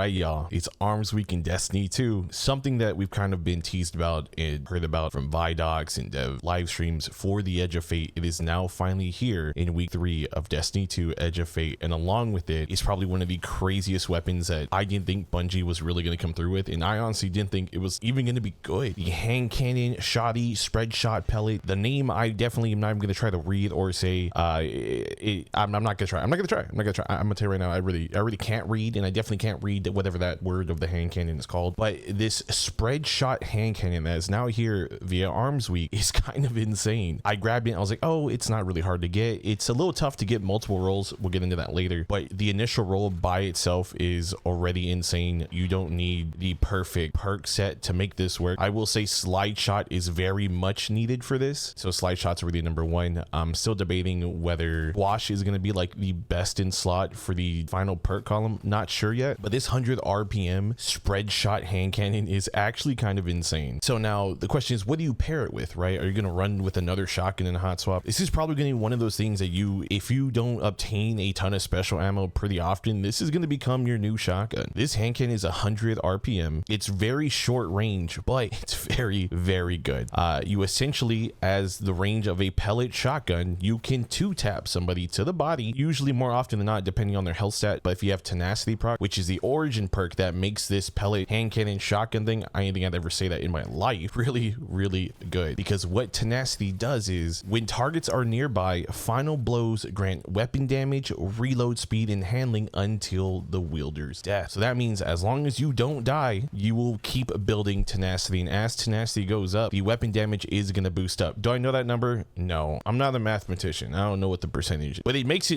right, y'all, it's Arms Week in Destiny 2, something that we've kind of been teased about and heard about from Vidocs and dev live streams for the Edge of Fate. It is now finally here in week 3 of Destiny 2 Edge of Fate, and along with it is probably one of the craziest weapons that I didn't think Bungie was really going to come through with, and I honestly didn't think it was even going to be good. The hand cannon, shotty, spreadshot pellet. The name I definitely am not even going to try to read or say. I'm not going to try. I'm going to tell you right now, I really can't read, and I definitely can't read whatever that word of the hand cannon is called. But this spread shot hand cannon that is now here via Arms Week is kind of insane. I grabbed it and I was like, oh, it's not really hard to get. It's a little tough to get multiple rolls. We'll get into that later, but the initial roll by itself is already insane. You don't need the perfect perk set to make this work. I will say slide shot is very much needed for this, so slide shot's really number one. I'm still debating whether wash is going to be like the best in slot for the final perk column. Not sure yet, but this 100 RPM spread shot hand cannon is actually kind of insane. So now the question is, what do you pair it with, right? Are you going to run with another shotgun and a hot swap? This is probably going to be one of those things that if you don't obtain a ton of special ammo pretty often, this is going to become your new shotgun. This hand cannon is 100 RPM. It's very short range, but it's very, very good. You essentially, as the range of a pellet shotgun, you can 2-tap somebody to the body, usually more often than not, depending on their health stat. But if you have tenacity proc, which is the origin perk that makes this pellet hand cannon shotgun thing, I don't think I'd ever say that in my life, really, really good. Because what tenacity does is when targets are nearby, final blows grant weapon damage, reload speed, and handling until the wielder's death. So that means as long as you don't die, you will keep building tenacity, and as tenacity goes up, the weapon damage is going to boost up. Do I know that number? No, I'm not a mathematician. I don't know what the percentage is, but it makes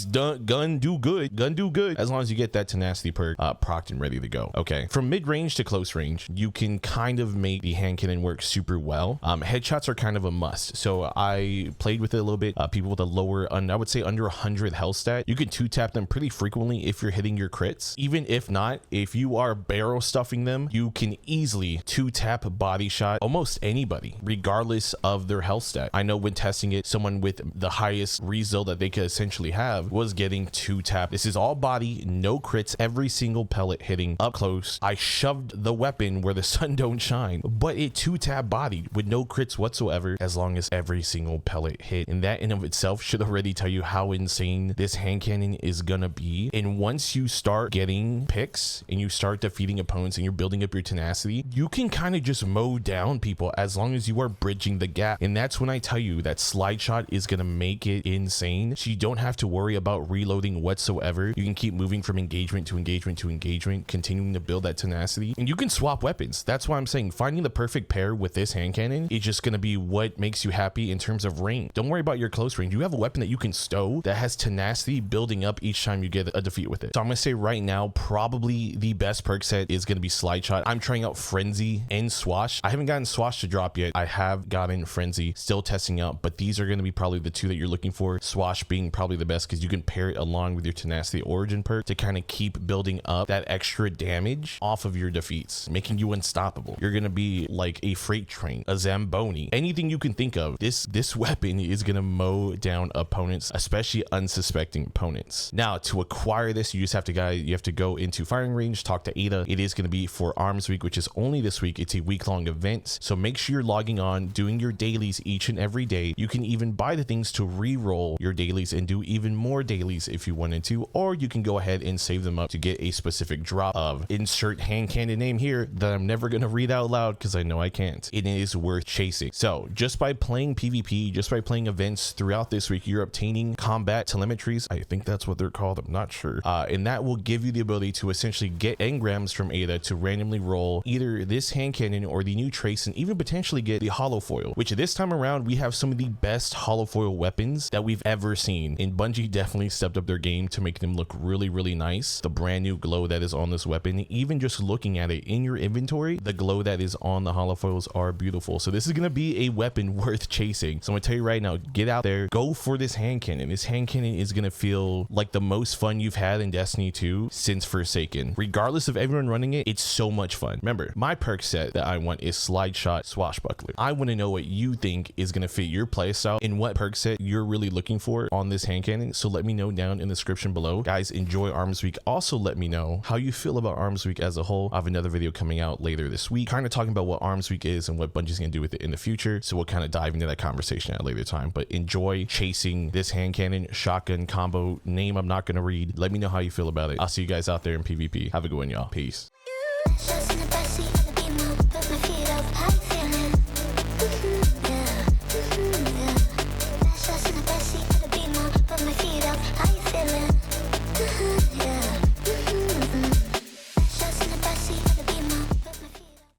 gun do good as long as you get that tenacity perk procced and ready to go. Okay, from mid-range to close range, you can kind of make the hand cannon work super well. Headshots are kind of a must, so I played with it a little bit. People with a lower, I would say under 100 health stat, you can 2-tap them pretty frequently if you're hitting your crits. Even if not, if you are barrel stuffing them, you can easily 2-tap body shot almost anybody, regardless of their health stat. I know when testing it, someone with the highest result that they could essentially have was getting 2-tap. This is all body, no crits, every single pellet hitting up close. I shoved the weapon where the sun don't shine, but it 2-tap body with no crits whatsoever, as long as every single pellet hit. And that in of itself should already tell you how insane this hand cannon is gonna be. And once you start getting picks and you start defeating opponents and you're building up your tenacity, you can kind of just mow down people as long as you are bridging the gap. And that's when I tell you that slide shot is gonna make it insane. So you don't have to worry about reloading whatsoever. You can keep moving from engagement to engagement to engagement, continuing to build that tenacity, and you can swap weapons. That's why I'm saying finding the perfect pair with this hand cannon is just gonna be what makes you happy in terms of range. Don't worry about your close range. You have a weapon that you can stow that has tenacity building up each time you get a defeat with it. So I'm gonna say right now, probably the best perk set is gonna be slide shot. I'm trying out frenzy and swash. I haven't gotten swash to drop yet. I have gotten frenzy, still testing out, but these are gonna be probably the two that you're looking for. Swash being probably the best because you can pair it along with your tenacity origin perk to kind of keep building up that extra damage off of your defeats, making you unstoppable. You're gonna be like a freight train, a Zamboni, anything you can think of. This weapon is gonna mow down opponents, especially unsuspecting opponents. Now, to acquire this, you have to go into firing range, talk to Ada. It is gonna be for Arms Week, which is only this week. It's a week-long event, so make sure you're logging on, doing your dailies each and every day. You can even buy the things to re-roll your dailies and do even more dailies if you wanted to, or you can go ahead and save them up to get a specific drop of insert hand cannon name here that I'm never gonna read out loud because I know I can't. It is worth chasing. So just by playing PvP, just by playing events throughout this week, you're obtaining combat telemetries. I think that's what they're called. I'm not sure. And that will give you the ability to essentially get engrams from Ada to randomly roll either this hand cannon or the new trace, and even potentially get the hollow foil, which this time around we have some of the best hollow foil weapons that we've ever seen. And Bungie definitely stepped up their game to make them look really, really nice. The brand new glow that is on this weapon, even just looking at it in your inventory, the glow that is on the hollow foils are beautiful. So this is gonna be a weapon worth chasing. So I'm gonna tell you right now, get out there, go for this hand cannon. This hand cannon is gonna feel like the most fun you've had in Destiny 2 since Forsaken. Regardless of everyone running it, it's so much fun. Remember, my perk set that I want is slide shot swashbuckler. I want to know what you think is gonna fit your playstyle and what perk set you're really looking for on this hand cannon. So let me know down in the description below. Guys, enjoy Arms Week. Also let me me know how you feel about Arms Week as a whole. I have another video coming out later this week, kind of talking about what Arms Week is and what Bungie's gonna do with it in the future. So we'll kind of dive into that conversation at a later time. But enjoy chasing this hand cannon shotgun combo name I'm not gonna read. Let me know how you feel about it. I'll see you guys out there in PvP. Have a good one, y'all. Peace. Just in the backseat of the beam, put my feet up, how you feeling?